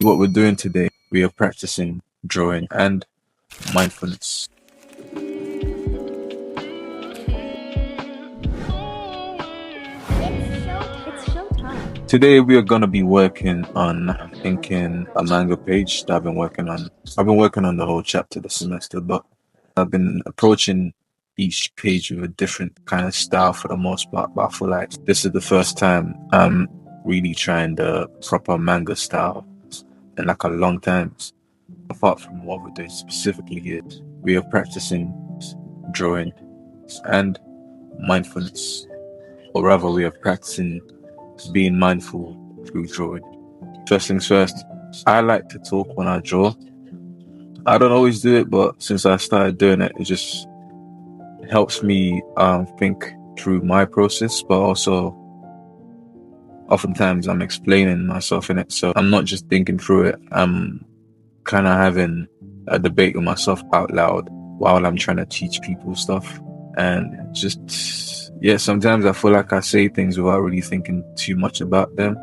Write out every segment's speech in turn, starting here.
What we're doing today, we are practicing drawing and mindfulness. It's showtime. Today we are gonna be working on inking a manga page that I've been working on. I've been working on the whole chapter this semester, but I've been approaching each page with a different kind of style for the most part. But I feel like this is the first time I'm really trying the proper manga style in like a long time. Apart from what we're doing specifically here, we are practicing drawing and mindfulness, or rather, we are practicing being mindful through drawing. First things first, I like to talk when I draw. I don't always do it, but since I started doing it, it just helps me think through my process, but also oftentimes I'm explaining myself in it, so I'm not just thinking through it. I'm kind of having a debate with myself out loud while I'm trying to teach people stuff. And just, yeah, sometimes I feel like I say things without really thinking too much about them.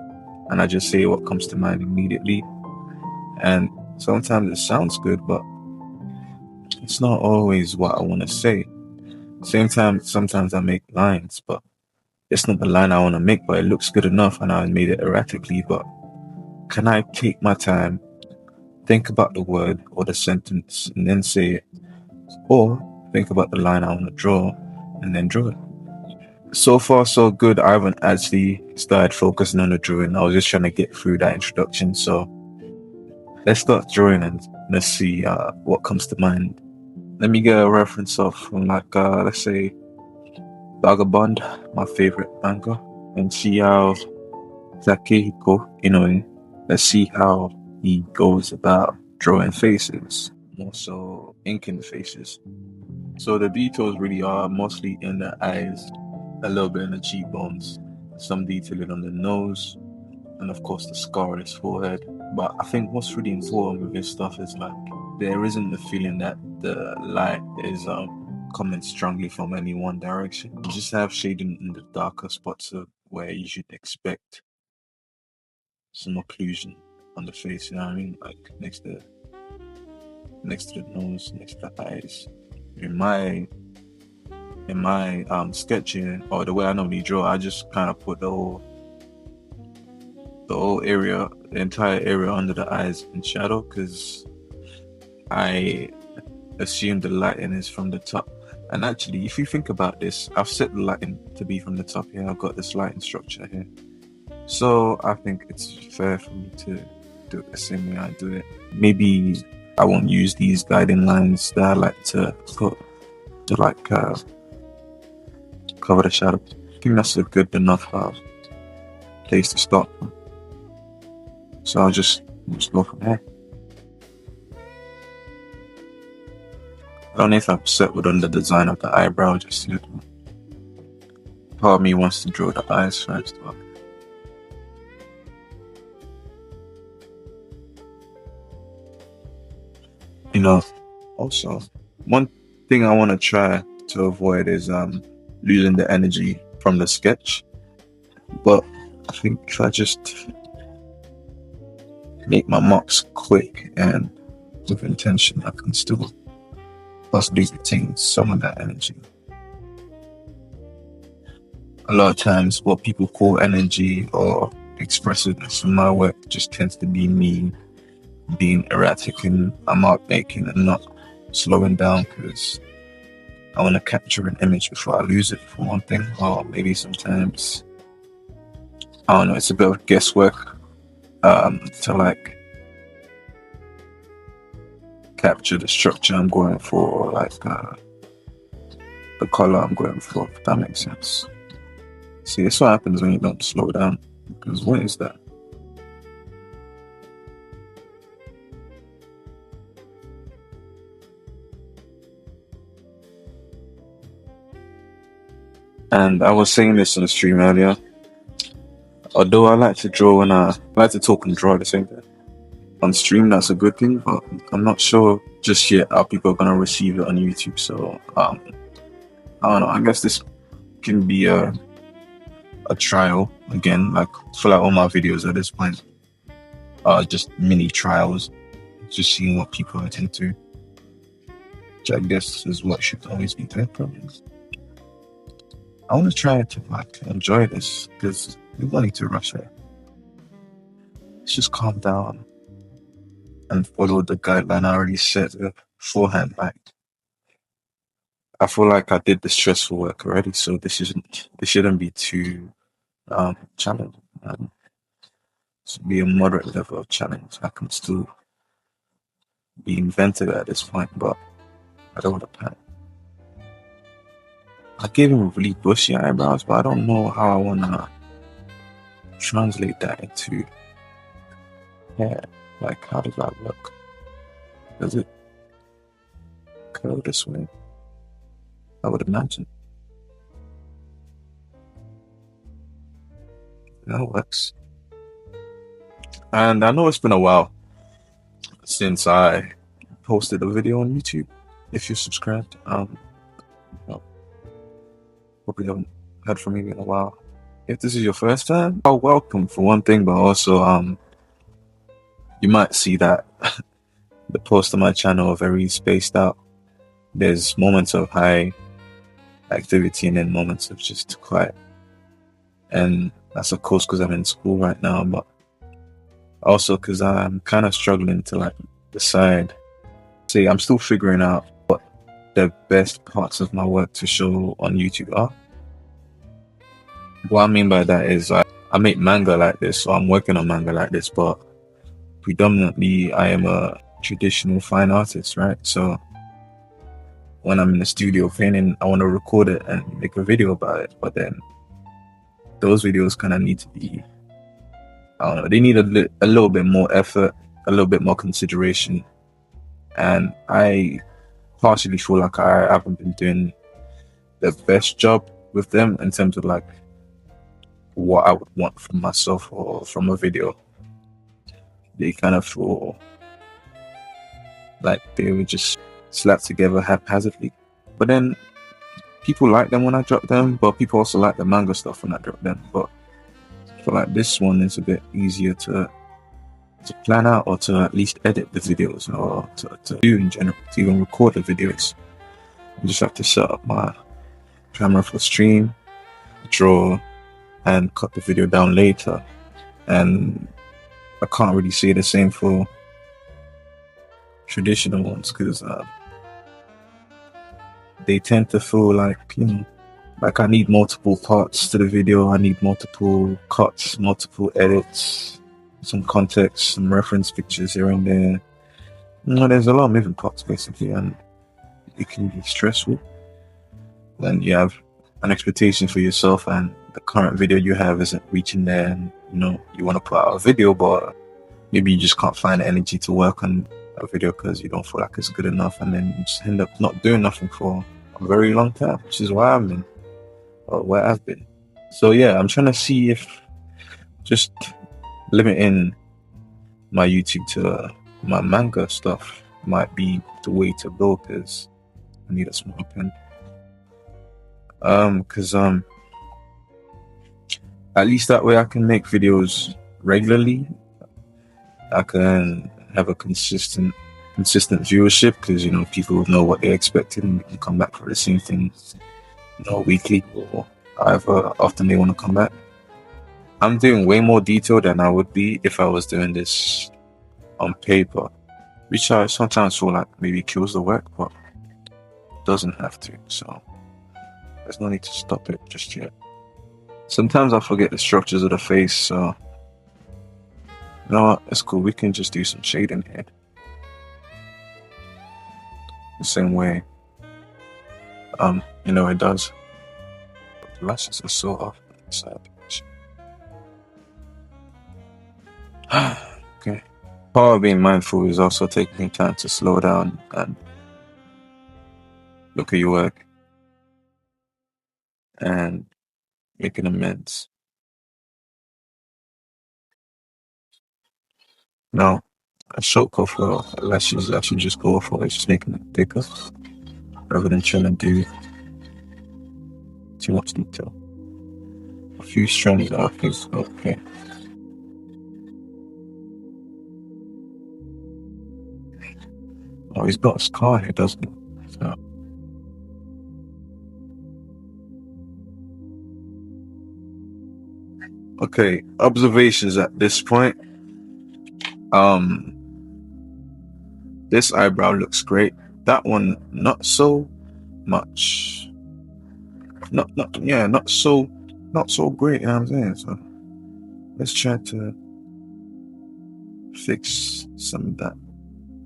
And I just say what comes to mind immediately. And sometimes it sounds good, but it's not always what I want to say. Same time, sometimes I make lines, but it's not the line I want to make, but it looks good enough and I made it erratically. But can I take my time, think about the word or the sentence, and then say it? Or think about the line I want to draw and then draw it. So far, so good. I haven't actually started focusing on the drawing. I was just trying to get through that introduction. So let's start drawing and let's see what comes to mind. Let me get a reference of from let's say Vagabond, my favorite manga, and see how Takehiko Inoue, let's see how he goes about drawing faces, more so inking faces. So the details really are mostly in the eyes, a little bit in the cheekbones, some detailing on the nose, and of course the scar on his forehead. But I think what's really important with this stuff is like there isn't the feeling that the light is coming strongly from any one direction. You just have shading in the darker spots of where you should expect some occlusion on the face, you know what I mean? Like next to the nose, next to the eyes. In my sketching, or the way I normally draw, I just kind of put the whole area, the entire area under the eyes in shadow, because I assume the lighting is from the top. And actually, if you think about this, I've set the lighting to be from the top here. I've got this lighting structure here. So I think it's fair for me to do it the same way I do it. Maybe I won't use these guiding lines that I like to put to cover the shadow. I think that's a good enough place to start. So I'll just go from here. I don't know if I'm settled on the design of the eyebrow just yet. Part of me wants to draw the eyes first. But also one thing I want to try to avoid is losing the energy from the sketch. But I think if I just make my marks quick and with intention, I can still possibly retain some of that energy. A lot of times what people call energy or expressiveness in my work just tends to be me being erratic in my mark making and not slowing down, because I want to capture an image before I lose it, for one thing. Or maybe sometimes, I don't know, it's a bit of guesswork to like capture the structure I'm going for, or like the color I'm going for, if that makes sense. See, it's what happens when you don't slow down, because what is that? And I was saying this on the stream earlier. Although I like to draw I like to talk and draw at the same time. On stream, that's a good thing, but I'm not sure just yet how people are gonna receive it on YouTube. So I don't know. I guess this can be a trial again, like for like all my videos at this point. just mini trials, just seeing what people are into, which I guess is what should always be doing. Probably. I want to try to like enjoy this because we don't need to rush it. Let's just calm down and follow the guideline I already set beforehand. Like I feel like I did the stressful work already, so this shouldn't be too challenging. It should be a moderate level of challenge. I can still be inventive at this point, but I don't want to panic. I gave him really bushy eyebrows, but I don't know how I want to translate that into hair. Like, how does that look? Does it curl this way? I would imagine. That works. And I know it's been a while since I posted a video on YouTube. If you're subscribed, probably haven't heard from me in a while. If this is your first time, welcome for one thing, but also you might see that the posts on my channel are very spaced out. There's moments of high activity and then moments of just quiet. And that's of course because I'm in school right now, but also because I'm kind of struggling to like decide. See, I'm still figuring out what the best parts of my work to show on YouTube are. What I mean by that is I make manga like this, so I'm working on manga like this, but predominantly I am a traditional fine artist, right? So when I'm in the studio painting, I want to record it and make a video about it, but then those videos kind of need to be, I don't know, they need a little bit more effort, a little bit more consideration, and I partially feel like I haven't been doing the best job with them in terms of like what I would want from myself or from a video. They kind of feel like they were just slapped together haphazardly, but then people like them when I drop them, but people also like the manga stuff when I drop them. But I feel like this one is a bit easier to plan out, or to at least edit the videos, or to do in general, to even record the videos. I just have to set up my camera for stream, draw, and cut the video down later. And I can't really say the same for traditional ones because they tend to feel like, like I need multiple parts to the video. I need multiple cuts, multiple edits, some context, some reference pictures here and there. There's a lot of moving parts basically, and it can be stressful. Then you have an expectation for yourself, and the current video you have isn't reaching there, and you want to put out a video, but maybe you just can't find the energy to work on a video because you don't feel like it's good enough, and then you just end up not doing nothing for a very long time, which is where I've been. So yeah, I'm trying to see if just limiting my YouTube to my manga stuff might be the way to go, because I need a small pen. Because at least that way I can make videos regularly. I can have a consistent viewership, because people know what they're expecting, and we can come back for the same thing, weekly or however often they want to come back. I'm doing way more detail than I would be if I was doing this on paper, which I sometimes feel like maybe kills the work, but it doesn't have to. So there's no need to stop it just yet. Sometimes I forget the structures of the face, so you know what, it's cool. We can just do some shading here. The same way, it does. The lashes are so off on the side. Okay. Part of being mindful is also taking time to slow down and look at your work and making amends. Now, a shortcut for lashes I should just go for is just making it thicker rather than trying to do too much detail. A few strands are okay. Oh, he's got a scar here, doesn't he? So, okay, observations at this point. This eyebrow looks great. That one, not so much. Not so great. You know what I'm saying? So let's try to fix some of that.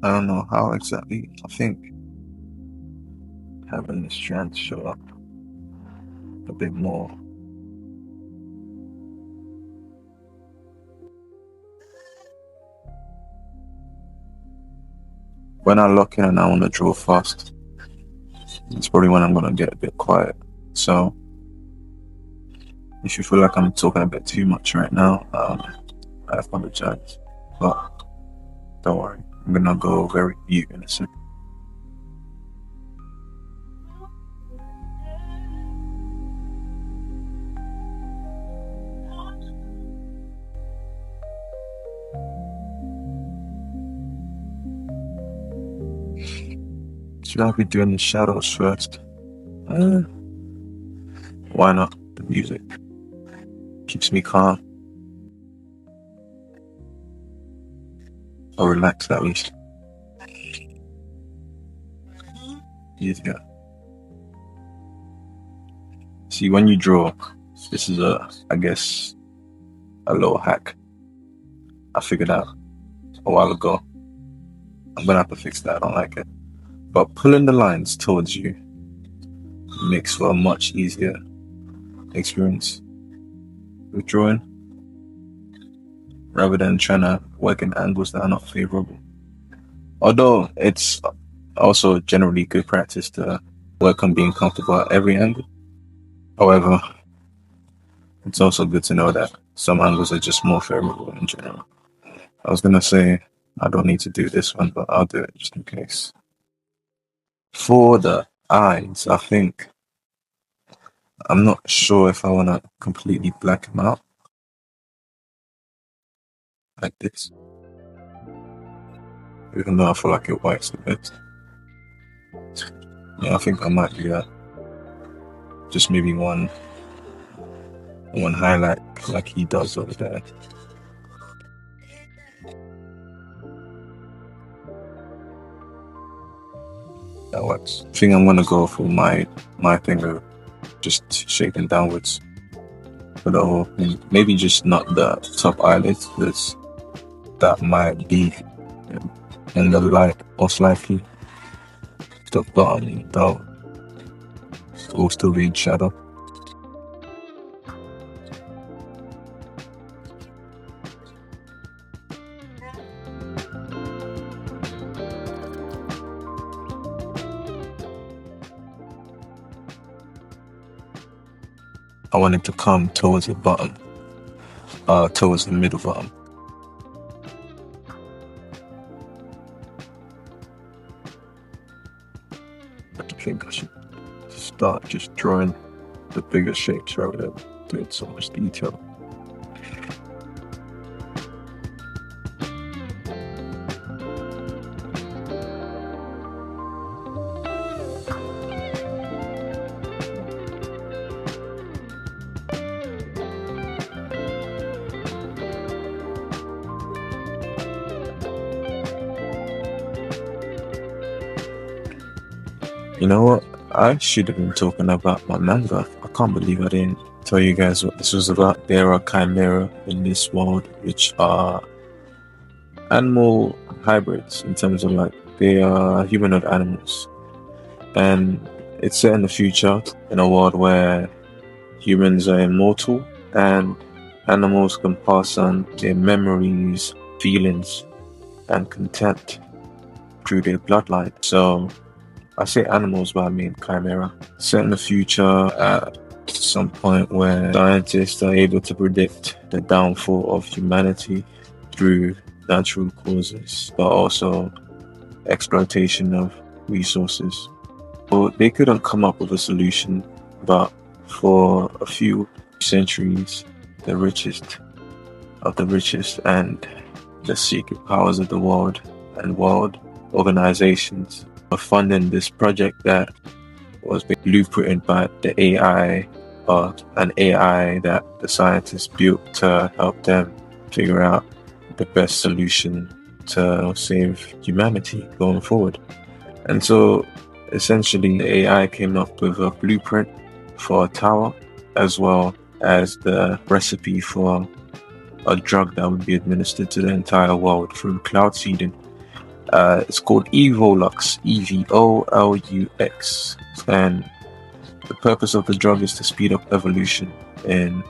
I don't know how exactly. I think having this strand show up a bit more. When I lock in and I want to draw fast, it's probably when I'm gonna get a bit quiet. So if you feel like I'm talking a bit too much right now, I apologize. But don't worry, I'm gonna go very mute in a second. Should I be doing the shadows first? Why not? The music keeps me calm. Or relaxed at least. Easier. See, when you draw, this is I guess, a little hack I figured out a while ago. I'm gonna have to fix that. I don't like it. But pulling the lines towards you makes for a much easier experience with drawing, rather than trying to work in angles that are not favorable. Although it's also generally good practice to work on being comfortable at every angle. However, it's also good to know that some angles are just more favorable in general. I was gonna say I don't need to do this one, but I'll do it just in case. For the eyes, I think I'm not sure if I want to completely black them out like this, even though I feel like it whites the best. Yeah, I think I might do that. Just maybe one highlight like he does over there. That works. I think I'm gonna go for my thing of just shaping downwards for the whole thing. Maybe just not the top eyelids, because that might be in the light, most likely. The bottom, though, will still be in shadow. I want it to come towards the bottom, towards the middle bottom. I think I should start just drawing the bigger shapes rather than doing so much detail. You know what? I should have been talking about my manga. I can't believe I didn't tell you guys what this was about. There are chimera in this world, which are animal hybrids in terms of like they are humanoid animals. And it's set in the future in a world where humans are immortal and animals can pass on their memories, feelings, and content through their bloodline. So I say animals, but I mean chimera. Set in the future at some point where scientists are able to predict the downfall of humanity through natural causes, but also exploitation of resources. Well, they couldn't come up with a solution, but for a few centuries, the richest of the richest and the secret powers of the world organizations were funding this project that was blueprinted by the AI, or an AI that the scientists built to help them figure out the best solution to save humanity going forward. And so essentially the AI came up with a blueprint for a tower, as well as the recipe for a drug that would be administered to the entire world through cloud seeding. It's called Evolux, Evolux, and the purpose of the drug is to speed up evolution in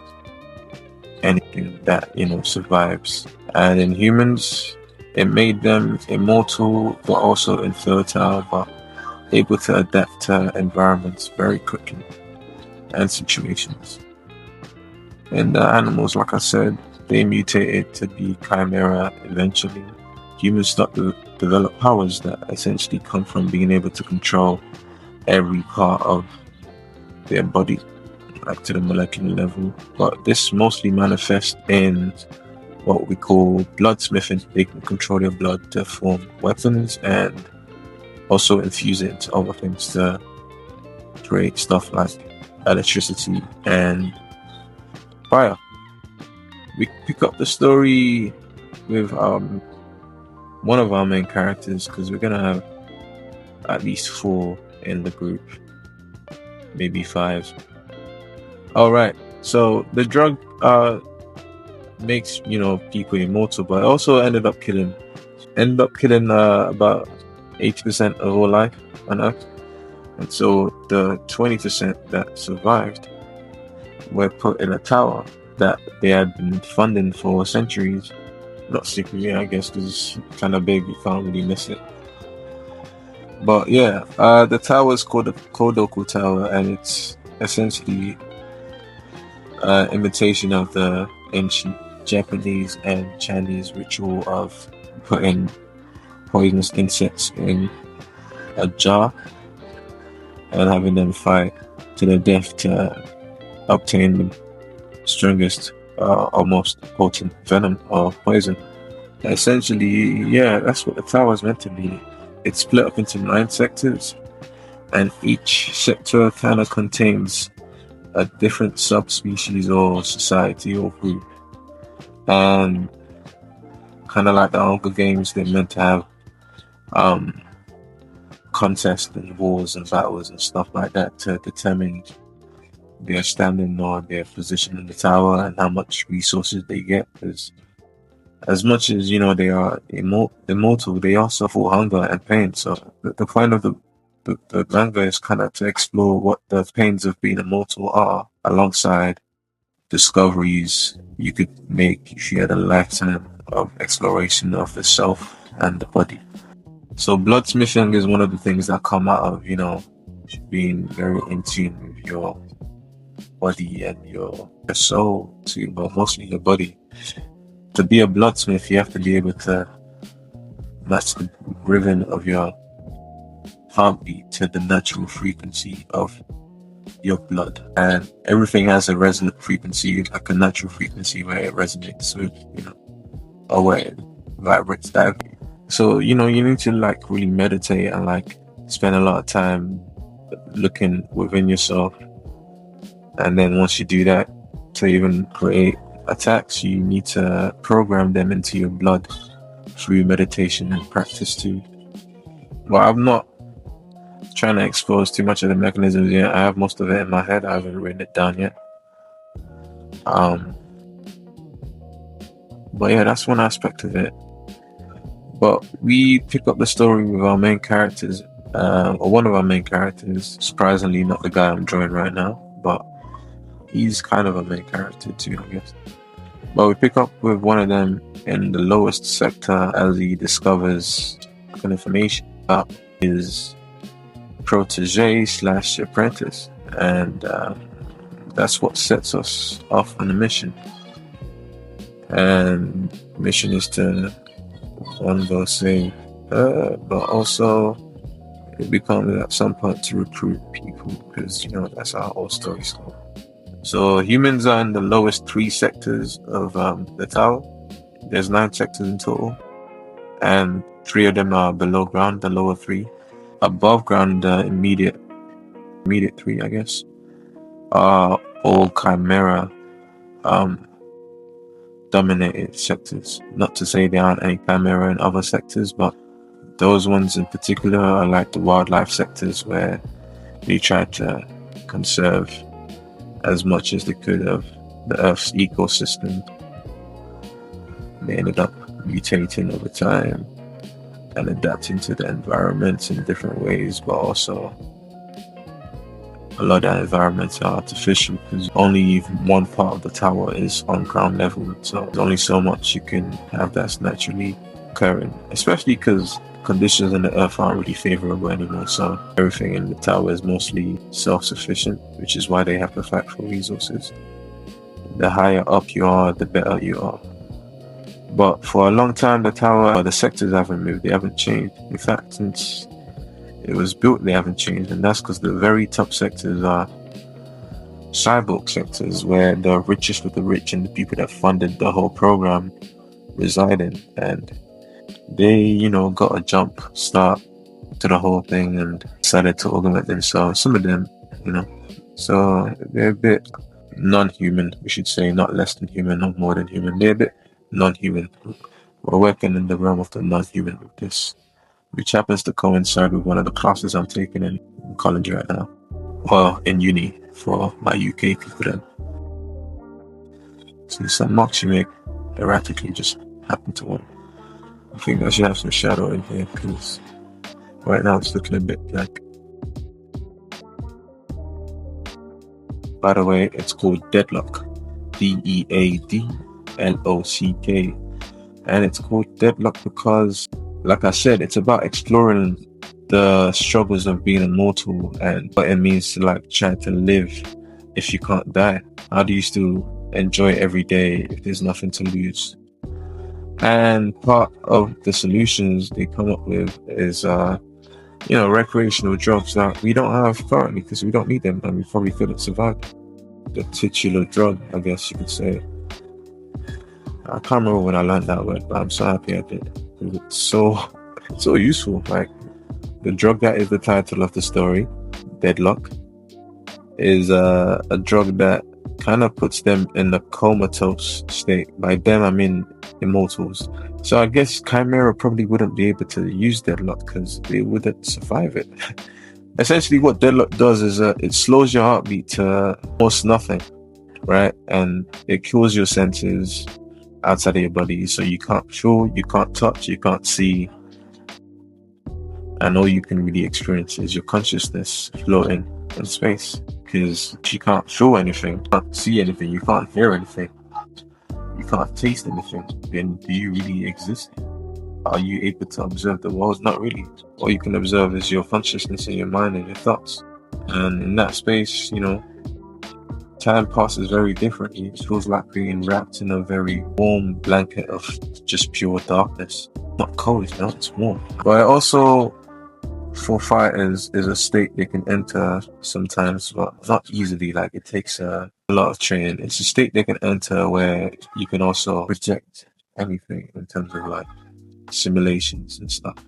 anything that survives. And in humans, it made them immortal, but also infertile, but able to adapt to environments very quickly and situations. In the animals, like I said, they mutated to be chimera eventually. Humans start to develop powers that essentially come from being able to control every part of their body, like to the molecular level. But this mostly manifests in what we call bloodsmithing. They can control their blood to form weapons and also infuse it into other things to create stuff like electricity and fire. We pick up the story with one of our main characters, because we're gonna have at least 4 in the group, maybe 5. All right, so the drug makes people immortal, but it also ended up killing about 80% of all life on Earth. And so the 20% that survived were put in a tower that they had been funding for centuries. Not secretly, I guess, because it's kind of big, you can't really miss it. But yeah, the tower is called the Kodoku Tower, and it's essentially an imitation of the ancient Japanese and Chinese ritual of putting poisonous insects in a jar and having them fight to the death to obtain the strongest or most potent venom or poison. Essentially, yeah, that's what the tower is meant to be. It's split up into 9 sectors, and each sector kind of contains a different subspecies or society or group. And kind of like the Hunger Games, they're meant to have contests and wars and battles and stuff like that to determine their standing or their position in the tower and how much resources they get. Because as much as they are immortal, they also feel hunger and pain. So the point of the manga is kind of to explore what the pains of being immortal are, alongside discoveries you could make if you had a lifetime of exploration of the self and the body. So bloodsmithing is one of the things that come out of being very in tune with your body and your soul, but mostly your body. To be a bloodsmith, you have to be able to match the rhythm of your heartbeat to the natural frequency of your blood. And everything has a resonant frequency, like a natural frequency where it resonates with, or where it vibrates directly. So, you need to really meditate and spend a lot of time looking within yourself. And then once you do that, to even create attacks, you need to program them into your blood through meditation and practice too. Well, I'm not trying to expose too much of the mechanisms yet. I have most of it in my head. I haven't written it down yet. But yeah, that's one aspect of it. But we pick up the story with our main characters, or one of our main characters, surprisingly not the guy I'm drawing right now, but he's kind of a main character too, I guess. But we pick up with one of them in the lowest sector as he discovers information about his protege / apprentice, and that's what sets us off on the mission. And the mission is to go save her, but also it becomes at some point to recruit people, because that's how all stories go. So humans are in the lowest 3 sectors of the tower. There's 9 sectors in total, and 3 of them are below ground, the lower 3. Above ground, the immediate 3, I guess, are all Chimera dominated sectors. Not to say there aren't any Chimera in other sectors, but those ones in particular are like the wildlife sectors where they try to conserve as much as they could of the Earth's ecosystem. They ended up mutating over time and adapting to the environment in different ways, but also a lot of environments are artificial because only one part of the tower is on ground level, so there's only so much you can have that's naturally occurring, especially because conditions on the earth aren't really favorable anymore, so everything in the tower is mostly self-sufficient, which is why they have to fight for resources. The higher up you are, the better you are. But for a long time, the tower, the sectors haven't moved, they haven't changed. In fact, since it was built, they haven't changed, and that's because the very top sectors are cyborg sectors where the richest of the rich and the people that funded the whole program reside in, and they, got a jump start to the whole thing and decided to augment themselves. Some of them, so they're a bit non-human, we should say, not less than human, not more than human. They're a bit non-human. We're working in the realm of the non-human with this, which happens to coincide with one of the classes I'm taking in college right now. Well, in uni for my UK people then. So some marks you make erratically just happen to one. I think I should have some shadow in here because right now it's looking a bit black. By the way, it's called Deadlock. DEADLOCK. And it's called Deadlock because, like I said, it's about exploring the struggles of being immortal and what it means to try to live if you can't die. How do you still enjoy every day if there's nothing to lose? And part of the solutions they come up with is, recreational drugs that we don't have currently because we don't need them and we probably couldn't survive. The titular drug, I guess you could say. I can't remember when I learned that word, but I'm so happy I did. It's so useful. Like, the drug that is the title of the story, Deadlock, is a drug that kind of puts them in the comatose state. By them, I mean immortals. So I guess Chimera probably wouldn't be able to use Deadlock because they wouldn't survive it. Essentially, what Deadlock does is it slows your heartbeat to almost nothing, right? And it kills your senses outside of your body, so you can't feel, you can't touch, you can't see, and all you can really experience is your consciousness floating in space, because you can't feel anything, you can't see anything, you can't hear anything, you can't taste anything. Then do you really exist? Are you able to observe the world? Not really. All you can observe is your consciousness and your mind and your thoughts, and in that space, time passes very differently. It feels like being wrapped in a very warm blanket of just pure darkness. Not cold, it's warm. But it also, for fighters, is a state they can enter sometimes, but not easily. Like, it takes a lot of training. It's a state they can enter where you can also project anything in terms of simulations and stuff.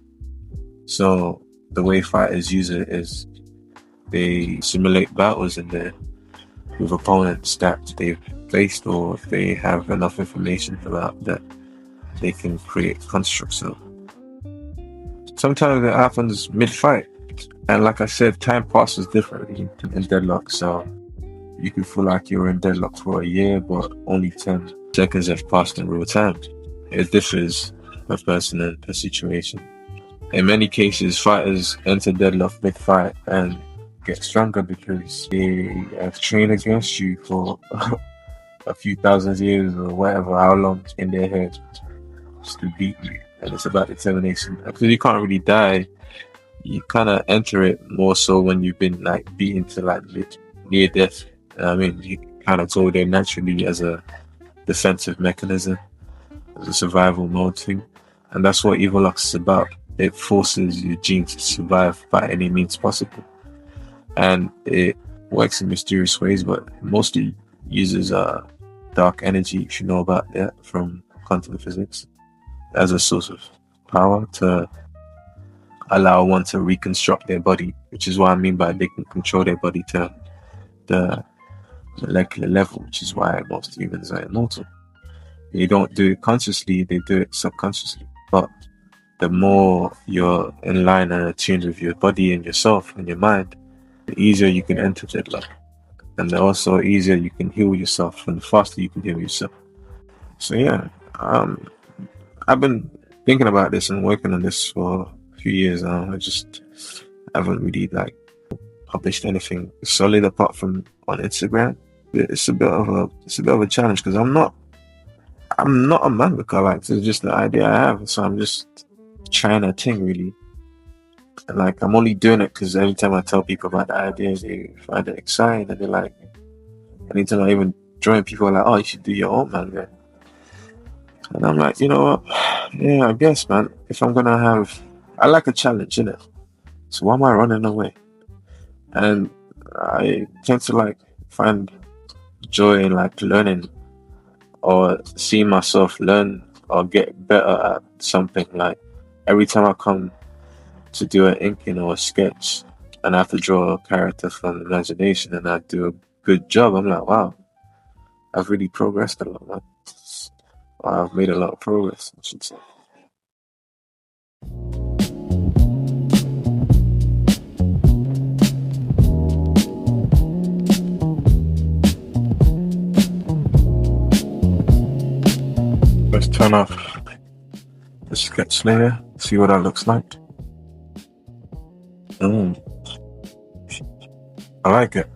So the way fighters use it is they simulate battles in there with opponents that they've faced, or if they have enough information about that, they can create constructs of. Sometimes it happens mid-fight, and like I said, time passes differently in Deadlock, so you can feel like you're in Deadlock for a year, but only 10 seconds have passed in real time. It differs per person and per situation. In many cases, fighters enter Deadlock mid-fight and get stronger because they have trained against you for a few thousand years or whatever, how long in their head, just to beat you. And it's about determination. Because you can't really die, you kind of enter it more so when you've been beaten to near death. I mean, you kind of go there naturally as a defensive mechanism, as a survival mode thing. And that's what Evolux is about. It forces your genes to survive by any means possible. And it works in mysterious ways, but mostly uses dark energy, if you know about that, from quantum physics, as a source of power to allow one to reconstruct their body, which is what I mean by they can control their body to the molecular level, which is why most humans are immortal. They don't do it consciously, they do it subconsciously. But the more you're in line and attuned with your body and yourself and your mind, the easier you can enter deadlock. And the also easier you can heal yourself and the faster you can heal yourself. So yeah, I've been thinking about this and working on this for a few years now. I just haven't really published anything solid apart from on Instagram. It's a bit of a challenge because I'm not a mangaka. It's just the idea I have, so I'm just trying a thing really. And I'm only doing it because every time I tell people about the idea, they find it exciting and they like it. Anytime I even join, people are like, "Oh, you should do your own manga." And I'm like, you know what? Yeah, I guess, man. If I'm gonna I like a challenge, innit? So why am I running away? And I tend to find joy in learning or seeing myself learn or get better at something. Every time I come to do an inking or a sketch and I have to draw a character from imagination and I do a good job, I'm like, wow, I've really progressed a lot, man. I've made a lot of progress, I should say. Let's turn off the sketch layer, see what that looks like. I like it.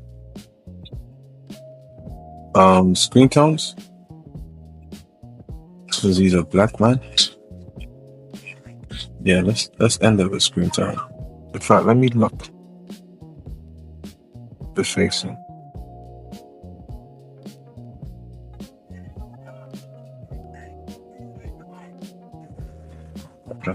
Screen tones. Because these are black, man. Yeah, let's end it with screen tone. In fact, let me lock the facing. Okay.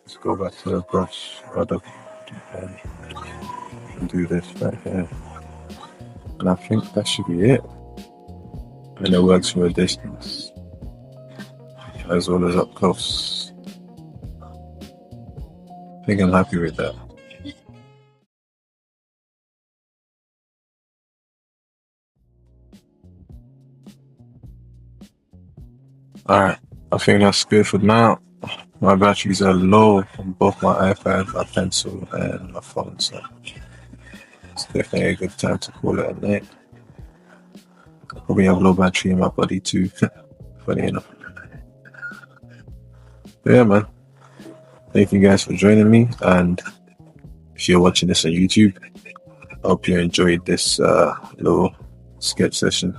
Let's go back to the brush and do this right here. And I think that should be it. And it works from a distance as well as up close. I think I'm happy with that. Alright, I think that's good for now. My batteries are low on both my iPad, my pencil, and my phone, so it's definitely a good time to call it a night. I probably have low battery in my body too, funny enough. But yeah, man. Thank you guys for joining me, and if you're watching this on YouTube, I hope you enjoyed this little sketch session.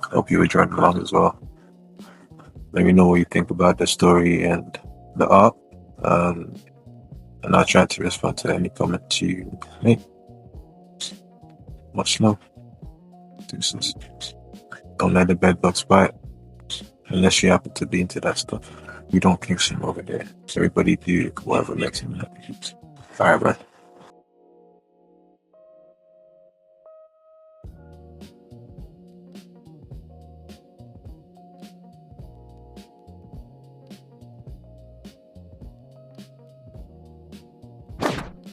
I hope you were drawing along as well. Let me know what you think about the story and the art, and I'll try to respond to any comment you make. Much love. Deuces. Don't let the bed bugs bite, unless you happen to be into that stuff. We don't kink shame over there. Everybody do whatever makes him happy. Alright, man.